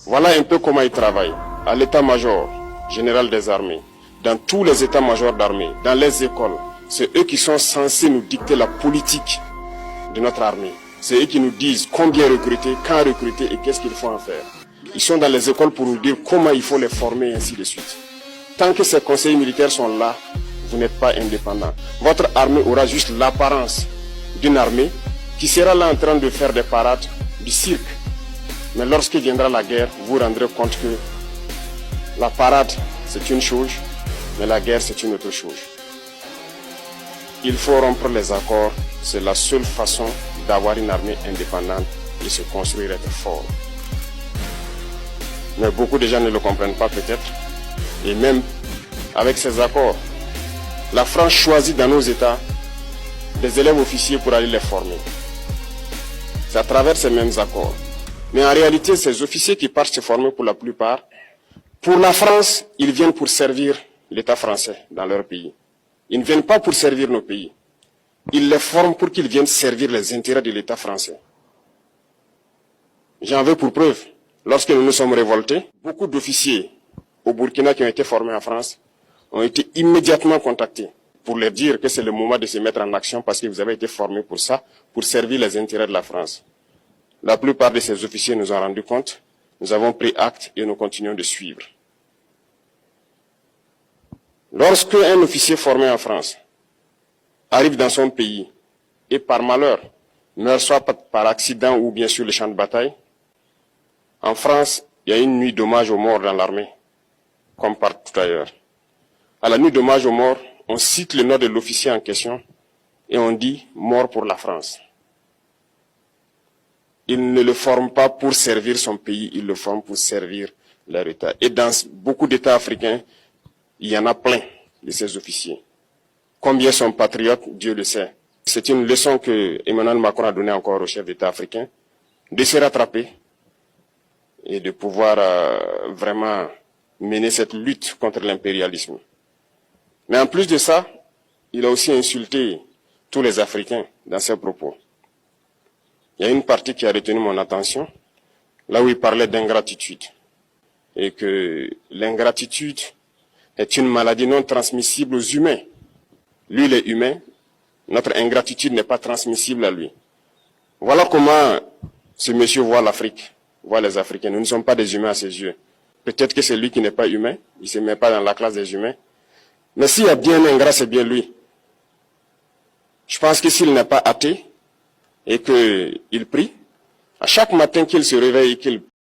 Voilà un peu comment ils travaillent. À l'état-major général des armées, dans tous les états-majors d'armée, dans les écoles, c'est eux qui sont censés nous dicter la politique de notre armée. C'est eux qui nous disent combien recruter, quand recruter et qu'est-ce qu'il faut en faire. Ils sont dans les écoles pour nous dire comment il faut les former et ainsi de suite. Tant que ces conseillers militaires sont là, vous n'êtes pas indépendant. Votre armée aura juste l'apparence d'une armée qui sera là en train de faire des parades, du cirque. Mais lorsque viendra la guerre, vous vous rendrez compte que la parade, c'est une chose, mais la guerre, c'est une autre chose. Il faut rompre les accords. C'est la seule façon d'avoir une armée indépendante et se construire, être fort. Mais beaucoup de gens ne le comprennent pas peut-être. Et même avec ces accords, la France choisit dans nos États des élèves officiers pour aller les former. C'est à travers ces mêmes accords. Mais en réalité, ces officiers qui partent se former pour la plupart, pour la France, ils viennent pour servir l'État français dans leur pays. Ils ne viennent pas pour servir nos pays. Ils les forment pour qu'ils viennent servir les intérêts de l'État français. J'en veux pour preuve. Lorsque nous nous sommes révoltés, beaucoup d'officiers au Burkina qui ont été formés en France ont été immédiatement contactés pour leur dire que c'est le moment de se mettre en action parce que vous avez été formés pour ça, pour servir les intérêts de la France. La plupart de ces officiers nous ont rendu compte, nous avons pris acte et nous continuons de suivre. Lorsque un officier formé en France arrive dans son pays et par malheur meurt soit par accident ou bien sur le champ de bataille, en France, il y a une nuit d'hommage aux morts dans l'armée, comme partout ailleurs. À la nuit d'hommage aux morts, on cite le nom de l'officier en question et on dit « mort pour la France ». Il ne le forme pas pour servir son pays, il le forme pour servir leur État. Et dans beaucoup d'États africains, il y en a plein de ces officiers. Combien sont patriotes, Dieu le sait. C'est une leçon que Emmanuel Macron a donnée encore aux chefs d'État africains, de se rattraper et de pouvoir vraiment mener cette lutte contre l'impérialisme. Mais en plus de ça, il a aussi insulté tous les Africains dans ses propos. Il y a une partie qui a retenu mon attention, là où il parlait d'ingratitude. Et que l'ingratitude est une maladie non transmissible aux humains. Lui, il est humain, notre ingratitude n'est pas transmissible à lui. Voilà comment ce monsieur voit l'Afrique, voit les Africains. Nous ne sommes pas des humains à ses yeux. Peut-être que c'est lui qui n'est pas humain, il ne se met pas dans la classe des humains. Mais s'il y a bien un ingrat, c'est bien lui. Je pense que s'il n'est pas athée et qu'il prie, à chaque matin qu'il se réveille et qu'il